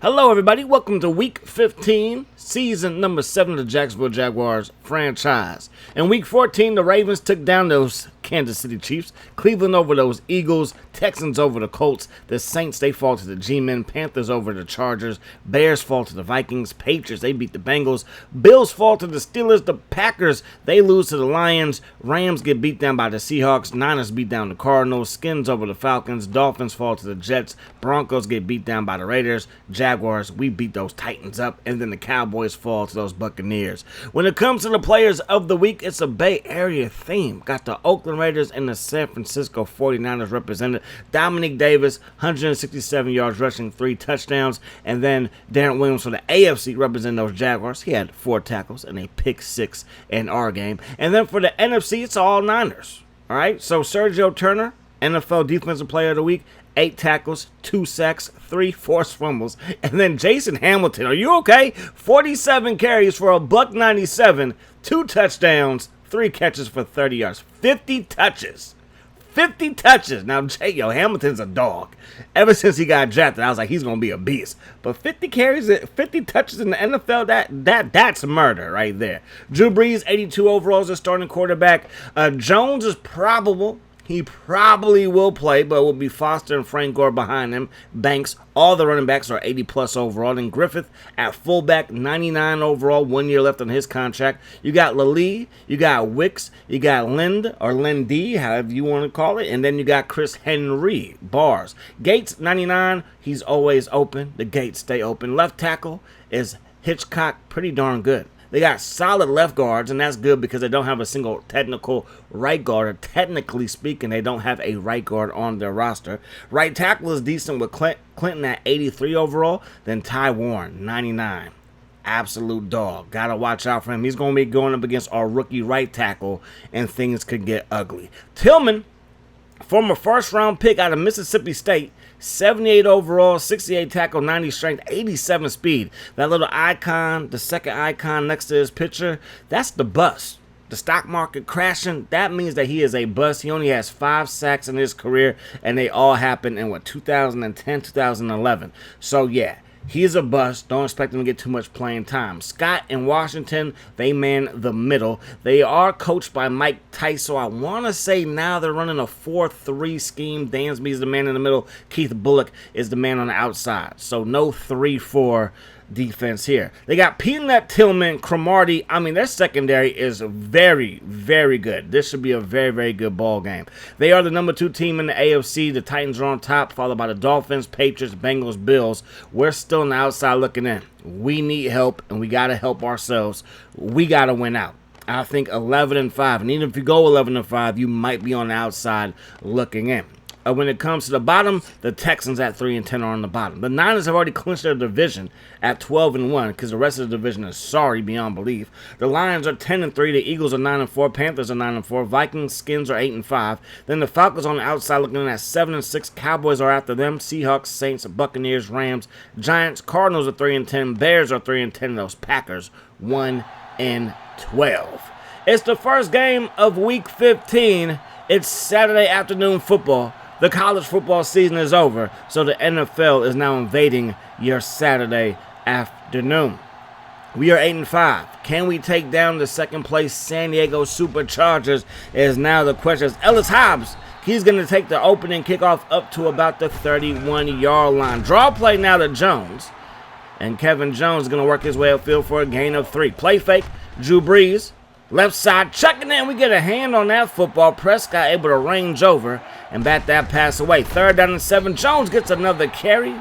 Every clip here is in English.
Hello, everybody. Welcome to Week 15, Season number 7 of the Jacksonville Jaguars franchise. In Week 14, the Ravens took down those Kansas City Chiefs, Cleveland over those Eagles, Texans over the Colts, the Saints, they fall to the G-Men, Panthers over the Chargers, Bears fall to the Vikings, Patriots, they beat the Bengals, Bills fall to the Steelers, the Packers, they lose to the Lions, Rams get beat down by the Seahawks, Niners beat down the Cardinals, Skins over the Falcons, Dolphins fall to the Jets, Broncos get beat down by the Raiders, Jaguars, we beat those Titans up, and then the Cowboys fall to those Buccaneers. When it comes to the players of the week, it's a Bay Area theme. Got the Oakland Raiders and the San Francisco 49ers represented. Dominique Davis, 167 yards rushing, 3 touchdowns, and then Darren Williams for the AFC representing those Jaguars. He had 4 tackles and a pick 6 in our game. And then for the NFC, it's all Niners. All right, so Sergio Turner, NFL Defensive Player of the Week, 8 tackles, 2 sacks, 3 forced fumbles. And then Jason Hamilton, are you okay? 47 carries for a $197, 2 touchdowns, 3 catches for 30 yards. 50 touches. 50 touches. Now, Hamilton's a dog. Ever since he got drafted, I was like, he's going to be a beast. But 50 carries, 50 touches in the NFL, that's murder right there. Drew Brees, 82 overall as a starting quarterback. Jones is probable. He probably will play, but it will be Foster and Frank Gore behind him. Banks, all the running backs are 80-plus overall. And Griffith at fullback, 99 overall, 1 year left on his contract. You got Lalee, you got Wicks, you got Lind, or Lindy, however you want to call it. And then you got Chris Henry, bars. Gates, 99, he's always open. The gates stay open. Left tackle is Hitchcock, pretty darn good. They got solid left guards, and that's good because they don't have a single technical right guard. Or technically speaking, they don't have a right guard on their roster. Right tackle is decent with Clinton at 83 overall. Then Ty Warren, 99. Absolute dog. Got to watch out for him. He's going to be going up against our rookie right tackle, and things could get ugly. Tillman, former first-round pick out of Mississippi State, 78 overall, 68 tackle, 90 strength, 87 speed. That little icon, the second icon next to his picture, that's the bust. The stock market crashing, that means that he is a bust. He only has 5 sacks in his career, and they all happened in, 2010, 2011. So, yeah. He's a bust. Don't expect him to get too much playing time. Scott in Washington, they man the middle. They are coached by Mike Tice, so I want to say now they're running a 4-3 scheme. Dansby is the man in the middle. Keith Bullock is the man on the outside. So no 3-4 defense here. They got Peanut, Tillman, Cromartie. I mean, their secondary is very, very good. This should be a very, very good ball game. They are the number 2 team in the AFC. The Titans are on top, followed by the Dolphins, Patriots, Bengals, Bills. We're still on the outside looking in. We need help, and we got to help ourselves. We got to win out. I think 11-5, and even if you go 11-5, you might be on the outside looking in. When it comes to the bottom, the Texans at 3-10 are on the bottom. The Niners have already clinched their division at 12-1 because the rest of the division is sorry beyond belief. The Lions are 10-3. The Eagles are 9-4. Panthers are 9-4. Vikings, Skins are 8-5. Then the Falcons on the outside looking at 7-6. Cowboys are after them. Seahawks, Saints, Buccaneers, Rams, Giants, Cardinals are 3-10. Bears are 3-10. Those Packers 1-12. It's the first game of Week 15. It's Saturday afternoon football. The college football season is over, so the NFL is now invading your Saturday afternoon. We are 8-5. Can we take down the second place San Diego Superchargers is now the question. Ellis Hobbs, he's going to take the opening kickoff up to about the 31-yard line. Draw play now to Jones, and Kevin Jones is going to work his way upfield for a gain of 3. Play fake, Drew Brees. Left side, checking in. We get a hand on that football. Prescott able to range over and bat that pass away. 3rd down and 7. Jones gets another carry.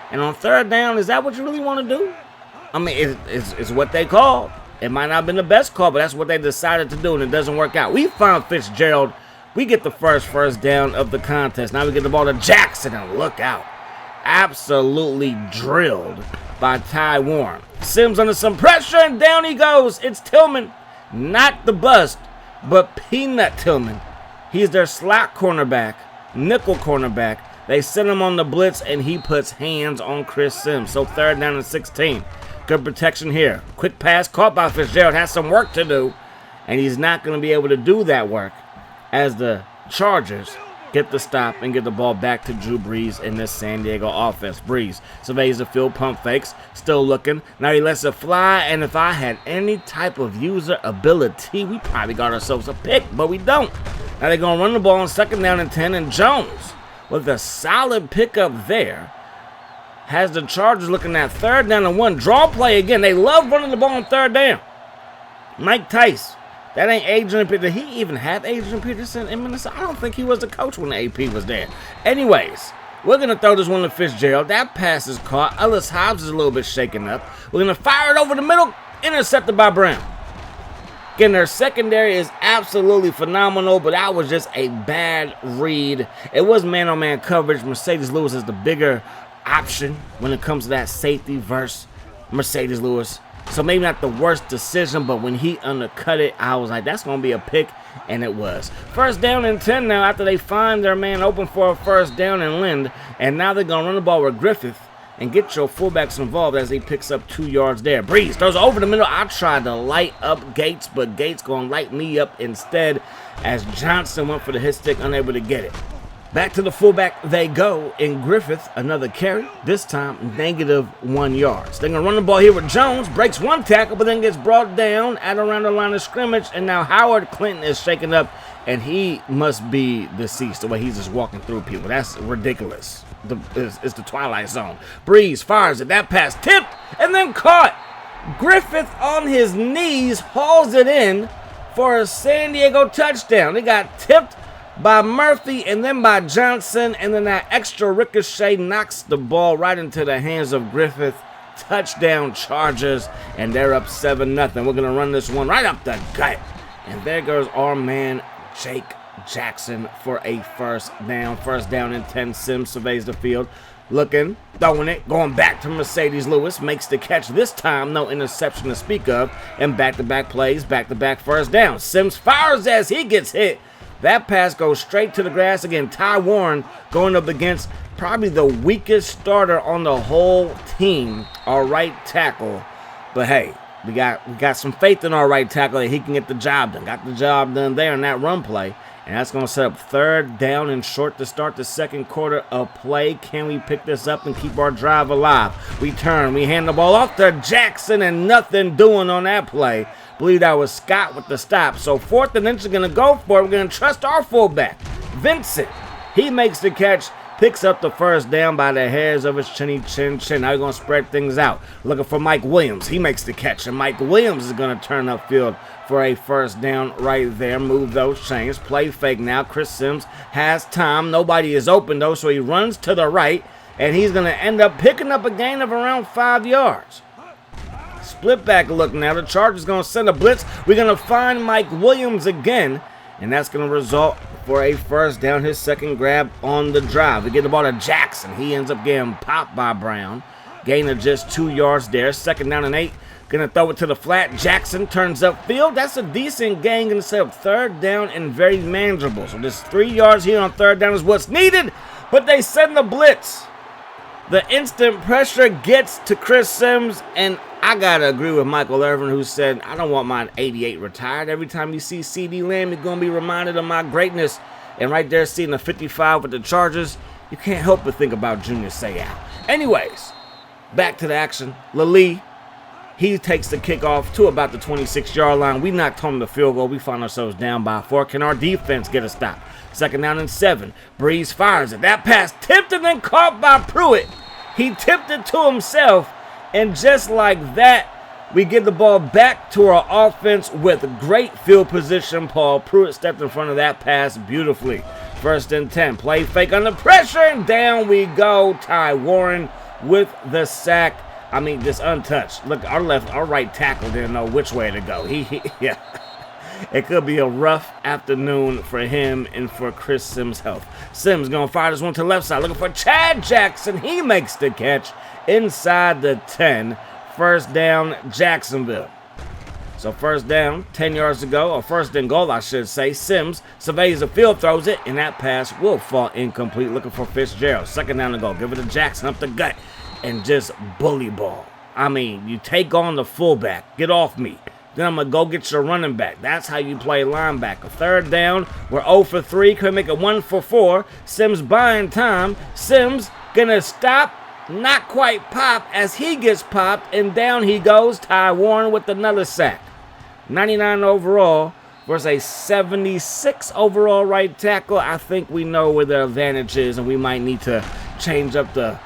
And on 3rd down, is that what you really want to do? I mean, it's what they call. It might not have been the best call, but that's what they decided to do, and it doesn't work out. We found Fitzgerald. We get the first down of the contest. Now we get the ball to Jackson, and look out. Absolutely drilled by Ty Warren. Sims under some pressure, and down he goes. It's Tillman. Not the bust, but Peanut Tillman. He's their slot cornerback, nickel cornerback. They send him on the blitz, and he puts hands on Chris Sims. So 3rd down and 16. Good protection here. Quick pass caught by Fitzgerald. Has some work to do, and he's not going to be able to do that work as the Chargers get the stop, and get the ball back to Drew Brees in this San Diego offense. Brees surveys the field, pump fakes, still looking. Now he lets it fly, and if I had any type of user ability, we probably got ourselves a pick, but we don't. Now they're going to run the ball on 2nd down and 10, and Jones, with a solid pickup there, has the Chargers looking at 3rd down and 1. Draw play again. They love running the ball on 3rd down. Mike Tice. That ain't Adrian Peterson. Did he even have Adrian Peterson in Minnesota? I don't think he was the coach when the AP was there. Anyways, we're going to throw this one to Fitzgerald. That pass is caught. Ellis Hobbs is a little bit shaken up. We're going to fire it over the middle. Intercepted by Brown. Again, their secondary is absolutely phenomenal, but that was just a bad read. It was man-on-man coverage. Mercedes Lewis is the bigger option when it comes to that safety versus Mercedes Lewis. So maybe not the worst decision, but when he undercut it, I was like, that's going to be a pick, and it was. 1st down and 10 now after they find their man open for a 1st down in Lind, and now they're going to run the ball with Griffith and get your fullbacks involved as he picks up 2 yards there. Brees throws over the middle. I tried to light up Gates, but Gates going to light me up instead as Johnson went for the hit stick, unable to get it. Back to the fullback they go, and Griffith, another carry, this time -1 yards. They're going to run the ball here with Jones, breaks 1 tackle, but then gets brought down at around the line of scrimmage, and now Howard Clinton is shaken up, and he must be deceased the way he's just walking through people. That's ridiculous. It's the Twilight Zone. Brees fires it. That pass tipped and then caught. Griffith on his knees hauls it in for a San Diego touchdown. They got tipped by Murphy and then by Johnson, and then that extra ricochet knocks the ball right into the hands of Griffith. Touchdown Chargers, and they're up 7-0. We're going to run this one right up the gut, and there goes our man Jake Jackson for a 1st down. 1st down and 10. Sims surveys the field, looking, throwing it, going back to Mercedes Lewis, makes the catch this time, no interception to speak of, and back-to-back plays, back-to-back 1st down. Sims fires as he gets hit. That pass goes straight to the grass. Again, Ty Warren going up against probably the weakest starter on the whole team, our right tackle. But hey, we got some faith in our right tackle that he can get the job done. Got the job done there in that run play. And that's going to set up 3rd down and short to start the 2nd quarter of play. Can we pick this up and keep our drive alive? We turn, we hand the ball off to Jackson, and nothing doing on that play. Believe that was Scott with the stop. So 4th and inch, are going to go for it. We're going to trust our fullback, Vincent. He makes the catch, picks up the 1st down by the hairs of his chinny chin. Now we're going to spread things out. Looking for Mike Williams. He makes the catch, and Mike Williams is going to turn upfield for a 1st down right there. Move those chains. Play fake now. Chris Sims has time. Nobody is open, though, so he runs to the right, and he's going to end up picking up a gain of around 5 yards. Split back look now. The Chargers going to send a blitz. We're going to find Mike Williams again, and that's going to result for a 1st down, his 2nd grab on the drive. We get the ball to Jackson. He ends up getting popped by Brown. Gain of just 2 yards there. 2nd down and 8. Going to throw it to the flat. Jackson turns upfield. That's a decent gain. Going to set up 3rd down and very manageable. So this 3 yards here on 3rd down is what's needed, but they send the blitz. The instant pressure gets to Chris Sims, and I got to agree with Michael Irvin, who said, I don't want my 88 retired. Every time you see C.D. Lamb, you're going to be reminded of my greatness. And right there, seeing the 55 with the Chargers, you can't help but think about Junior Seau. Anyways, back to the action. Lally, he takes the kickoff to about the 26-yard line. We knocked home the field goal. We find ourselves down by 4. Can our defense get a stop? 2nd down and 7. Brees fires it. That pass tipped and then caught by Pruitt. He tipped it to himself, and just like that, we get the ball back to our offense with great field position. Paul Pruitt stepped in front of that pass beautifully. 1st and 10. Play fake under pressure, and down we go. Ty Warren with the sack. I mean, just untouched. Look, our right tackle didn't know which way to go. Yeah. It could be a rough afternoon for him and for Chris Sims' health. Sims going to fire this one to the left side, looking for Chad Jackson. He makes the catch inside the 10. 1st down, Jacksonville. So 1st down, 10 yards to go, or 1st and goal, I should say. Sims surveys the field, throws it, and that pass will fall incomplete. Looking for Fitzgerald. 2nd down to go. Give it to Jackson up the gut and just bully ball. I mean, you take on the fullback. Get off me. then I'm going to go get your running back. That's how you play linebacker. Third down, we're 0 for 3. Can we make it 1 for 4? Sims buying time. Sims going to stop. Not quite pop as he gets popped, and down he goes. Ty Warren with another sack. 99 overall versus a 76 overall right tackle. I think we know where the advantage is, and we might need to change up the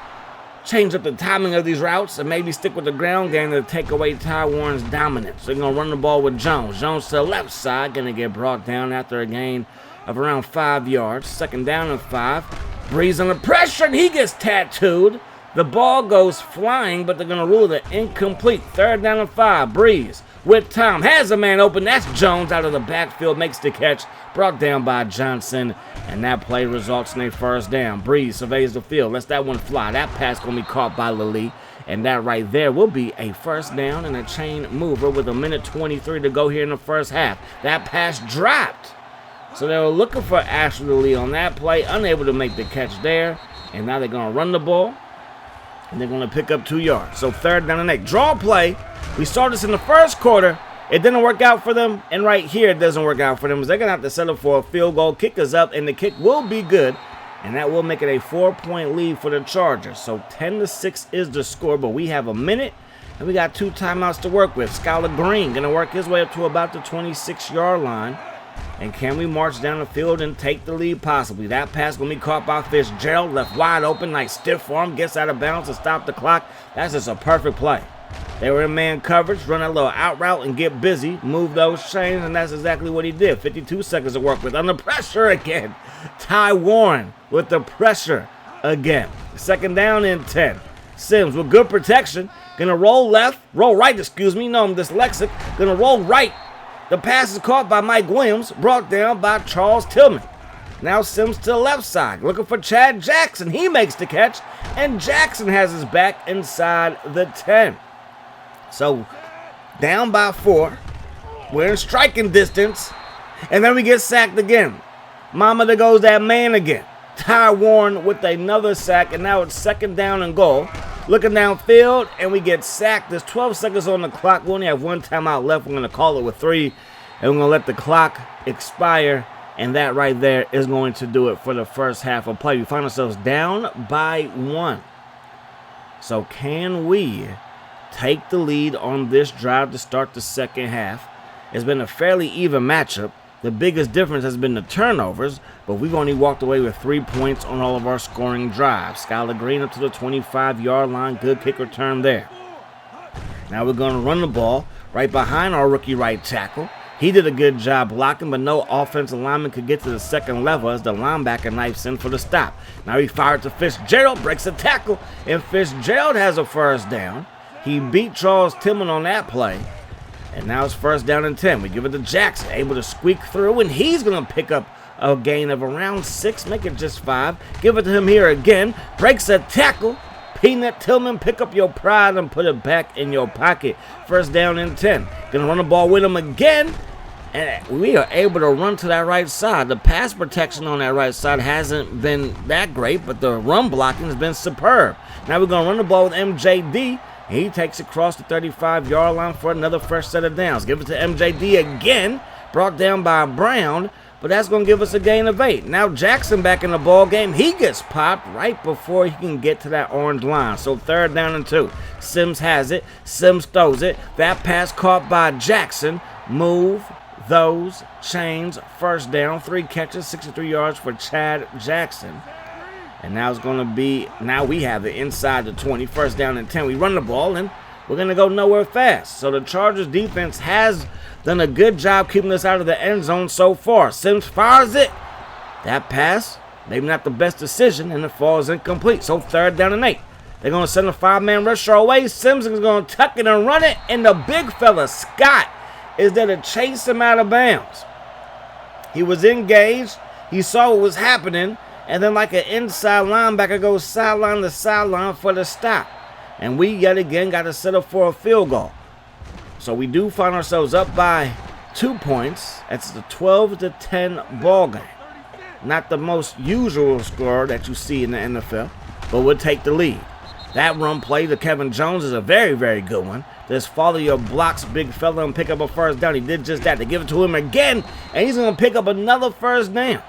timing of these routes and maybe stick with the ground game to take away Ty Warren's dominance. They're going to run the ball with Jones. Jones to the left side, going to get brought down after a gain of around 5 yards. Second down and 5. Breeze under pressure, and he gets tattooed. The ball goes flying, but they're going to rule it incomplete. Third down and 5. Breeze with Tom. Has a man open. That's Jones out of the backfield. Makes the catch. Brought down by Johnson. And that play results in a first down. Breeze surveys the field. Lets that one fly. That pass going to be caught by Lally. And that right there will be a first down and a chain mover with 1:23 to go here in the first half. That pass dropped. So they were looking for Ashley Lally on that play. Unable to make the catch there. And now they're going to run the ball. And they're going to pick up 2 yards. So third down and 8. Draw play. We saw this in the first quarter. It didn't work out for them. And right here, it doesn't work out for them. They're going to have to settle for a field goal. Kick is up, and the kick will be good. And that will make it a 4-point lead for the Chargers. So 10-6 is the score. But we have a minute, and we got 2 timeouts to work with. Skylar Green going to work his way up to about the 26-yard line. And can we march down the field and take the lead? Possibly. That pass going to be caught by Fitzgerald. Left wide open. Nice stiff arm. Gets out of bounds to stop the clock. That's just a perfect play. They were in man coverage. Run that little out route and get busy. Move those chains. And that's exactly what he did. 52 seconds to work with. Under pressure again. Ty Warren with the pressure again. Second down and 10. Sims with good protection. Going to roll left. Roll right, excuse me. No, I'm dyslexic. Going to roll right. The pass is caught by Mike Williams, brought down by Charles Tillman. Now Sims to the left side, looking for Chad Jackson. He makes the catch, and Jackson has his back inside the 10. So, down by 4. We're in striking distance, and then we get sacked again. Mama, there goes that man again. Ty Warren with another sack, and now it's second down and goal. Looking downfield, and we get sacked. There's 12 seconds on the clock. We only have 1 timeout left. We're going to call it with 3, and we're going to let the clock expire, and that right there is going to do it for the first half of play. We find ourselves down by 1. So can we take the lead on this drive to start the second half? It's been a fairly even matchup. The biggest difference has been the turnovers, but we've only walked away with 3 points on all of our scoring drives. Skylar Green up to the 25-yard line. Good kick return there. Now we're going to run the ball right behind our rookie right tackle. He did a good job blocking, but no offensive lineman could get to the second level as the linebacker knifes in for the stop. Now he fired to Fitzgerald, breaks a tackle, and Fitzgerald has a first down. He beat Charles Tillman on that play. And now it's first down and 10. We give it to Jackson, able to squeak through, and he's going to pick up a gain of around 6, make it just 5. Give it to him here again. Breaks a tackle. Peanut Tillman, pick up your pride and put it back in your pocket. First down and 10. Going to run the ball with him again. And we are able to run to that right side. The pass protection on that right side hasn't been that great, but the run blocking has been superb. Now we're going to run the ball with MJD. He takes it across the 35-yard line for another fresh set of downs. Give it to MJD again. Brought down by Brown, but that's going to give us a gain of 8. Now Jackson back in the ball game. He gets popped right before he can get to that orange line. So third down and 2. Sims has it. Sims throws it. That pass caught by Jackson. Move those chains. First down. 3 catches, 63 yards for Chad Jackson. And now it's going to be, now we have it inside the 20, first down and 10. We run the ball, and we're going to go nowhere fast. So the Chargers defense has done a good job keeping us out of the end zone so far. Sims fires it. That pass, maybe not the best decision, and it falls incomplete. So third down and 8. They're going to send a 5-man rush our way. Simpson is going to tuck it and run it, and the big fella, Scott, is there to chase him out of bounds. He was engaged. He saw what was happening. And then like an inside linebacker goes sideline to sideline for the stop. And we yet again got to settle for a field goal. So we do find ourselves up by 2 points. That's the 12-10 ball game. Not the most usual score that you see in the NFL, but we'll take the lead. That run play to Kevin Jones is a very, very good one. Just follow your blocks, big fella, and pick up a first down. He did just that. They give it to him again, and he's going to pick up another first down.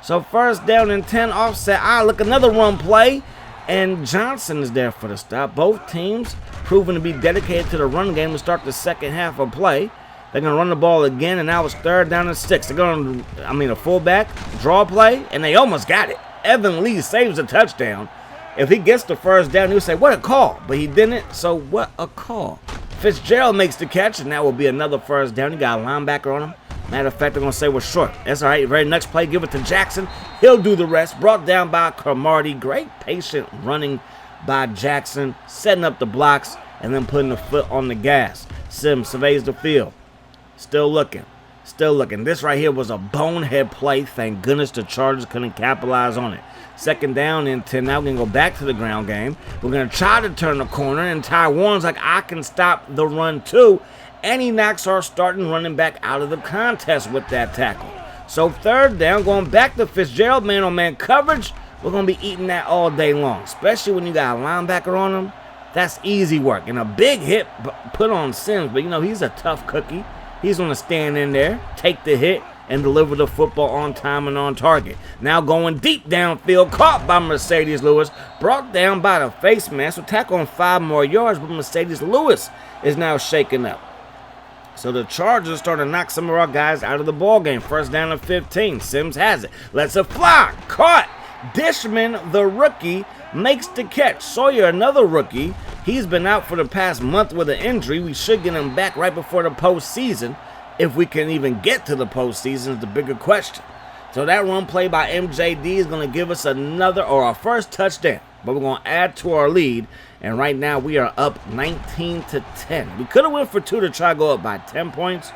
So first down and 10 offset. Look, another run play, and Johnson is there for the stop. Both teams proven to be dedicated to the run game to start the second half of play. They're going to run the ball again, and now it's third down and 6. They're going to, a fullback, draw play, and they almost got it. Evan Lee saves a touchdown. If he gets the first down, he'll say, what a call. But he didn't, so what a call. Fitzgerald makes the catch, and that will be another first down. He got a linebacker on him. Matter of fact, they're going to say we're short. That's all right. Very next play, give it to Jackson. He'll do the rest. Brought down by Cromartie. Great patient running by Jackson, setting up the blocks, and then putting the foot on the gas. Sims surveys the field. Still looking. Still looking. This right here was a bonehead play. Thank goodness the Chargers couldn't capitalize on it. Second down and 10. Now we're going to go back to the ground game. We're going to try to turn the corner, and Ty Warren's like, I can stop the run too. And he knocks our starting running back out of the contest with that tackle. So third down, going back to Fitzgerald, man-on-man coverage. We're going to be eating that all day long, especially when you got a linebacker on him. That's easy work. And a big hit put on Sims, but, he's a tough cookie. He's going to stand in there, take the hit, and deliver the football on time and on target. Now going deep downfield, caught by Mercedes Lewis, brought down by the face mask. Will tackle on 5 more yards, but Mercedes Lewis is now shaken up. So the Chargers start to knock some of our guys out of the ball game. First down and 15. Sims has it. Lets it fly. Caught. Dishman, the rookie, makes the catch. Sawyer, another rookie. He's been out for the past month with an injury. We should get him back right before the postseason. If we can even get to the postseason is the bigger question. So that run play by MJD is going to give us our first touchdown. But we're going to add to our lead. And right now we are up 19-10. We could have went for 2 to try to go up by 10 points.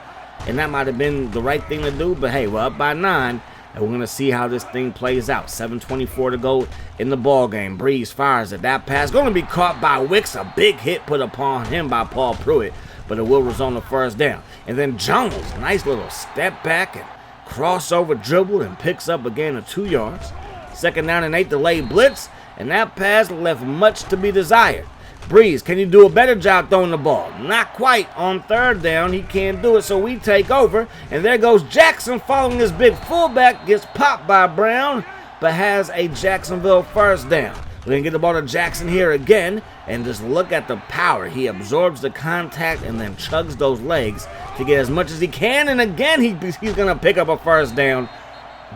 And that might have been the right thing to do. But hey, we're up by 9. And we're going to see how this thing plays out. 7:24 to go in the ball game. Breeze fires it. That pass going to be caught by Wicks. A big hit put upon him by Paul Pruitt. But it will result in the first down. And then Jones, nice little step back and crossover dribble and picks up a gain of 2 yards. Second down and 8, delayed blitz. And that pass left much to be desired. Breeze, can you do a better job throwing the ball? Not quite. On third down, he can't do it, so we take over. And there goes Jackson following his big fullback. Gets popped by Brown, but has a Jacksonville first down. We're going to get the ball to Jackson here again. And just look at the power. He absorbs the contact and then chugs those legs to get as much as he can. And again, he's going to pick up a first down.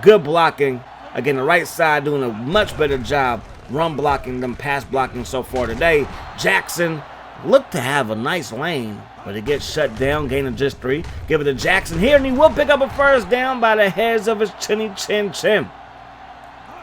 Good blocking. Again, the right side doing a much better job run blocking than pass blocking so far today. Jackson looked to have a nice lane, but it gets shut down, gain of just 3. Give it to Jackson here, and he will pick up a first down by the hairs of his chinny chin chin.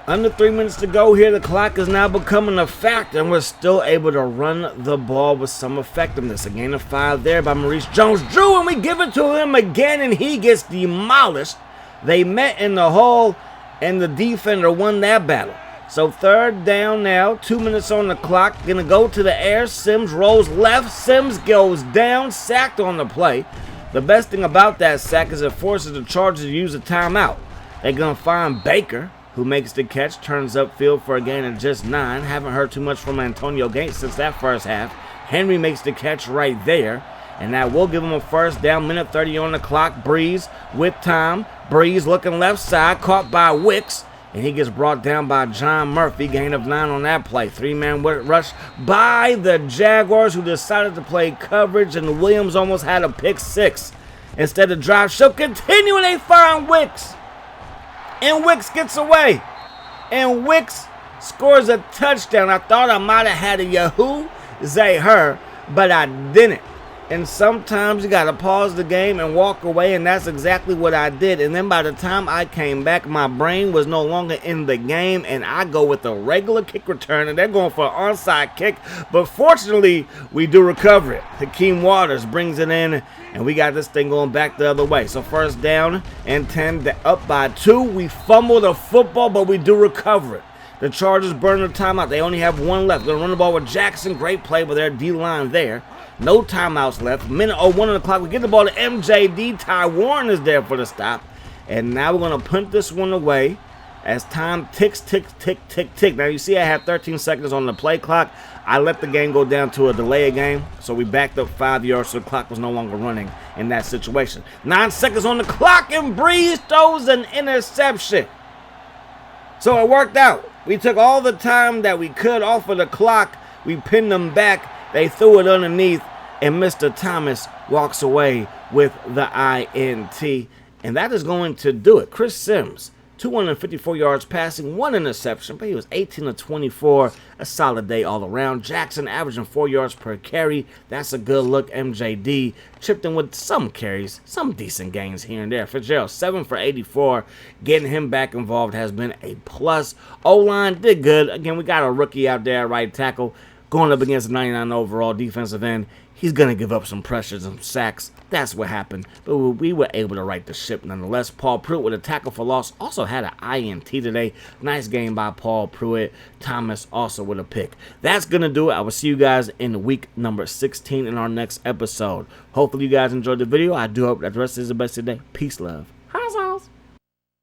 Under 3 minutes to go here. The clock is now becoming a factor, and we're still able to run the ball with some effectiveness. A gain of 5 there by Maurice Jones-Drew, and we give it to him again, and he gets demolished. They met in the hole, and the defender won that battle. So third down now, 2 minutes on the clock. Gonna go to the air. Sims rolls left. Sims goes down, sacked on the play. The best thing about that sack is it forces the Chargers to use a timeout. They're gonna find Baker, who makes the catch, turns upfield for a gain of just 9. Haven't heard too much from Antonio Gates since that first half. Henry makes the catch right there, and that will give him a first down. Minute 30 on the clock. Breeze with time. Breeze looking left side, caught by Wicks. And he gets brought down by John Murphy. Gain of 9 on that play. 3-man rush by the Jaguars, who decided to play coverage. And Williams almost had a pick 6. Instead of drive show, continuing, they find Wicks. And Wicks gets away. And Wicks scores a touchdown. I thought I might have had a Yahoo, her, but I didn't. And sometimes you got to pause the game and walk away, and that's exactly what I did. And then by the time I came back, my brain was no longer in the game, and I go with a regular kick return, and they're going for an onside kick. But fortunately, we do recover it. Hakeem Waters brings it in, and we got this thing going back the other way. So first down and 10, up by 2. We fumble the football, but we do recover it. The Chargers burn the timeout. They only have 1 left. They're going to run the ball with Jackson. Great play with their D-line there. No timeouts left. Minute 01 on the clock. We get the ball to MJD. Ty Warren is there for the stop. And now we're going to punt this one away as time ticks, tick, tick, tick, tick. Now you see I have 13 seconds on the play clock. I let the game go down to a delay game, so we backed up 5 yards so the clock was no longer running in that situation. 9 seconds on the clock, and Breeze throws an interception. So it worked out. We took all the time that we could off of the clock. We pinned them back. They threw it underneath, and Mr. Thomas walks away with the INT. And that is going to do it. Chris Sims, 254 yards passing, 1 interception, but he was 18 of 24. A solid day all around. Jackson averaging 4 yards per carry. That's a good look. MJD chipped in with some carries, some decent gains here and there. Fitzgerald, 7 for 84. Getting him back involved has been a plus. O-line did good. Again, we got a rookie out there at right tackle going up against a 99 overall defensive end. He's going to give up some pressures and sacks. That's what happened. But we were able to right the ship nonetheless. Paul Pruitt with a tackle for loss. Also had an INT today. Nice game by Paul Pruitt. Thomas also with a pick. That's going to do it. I will see you guys in week number 16 in our next episode. Hopefully you guys enjoyed the video. I do hope that the rest is the best of the day. Peace, love. How's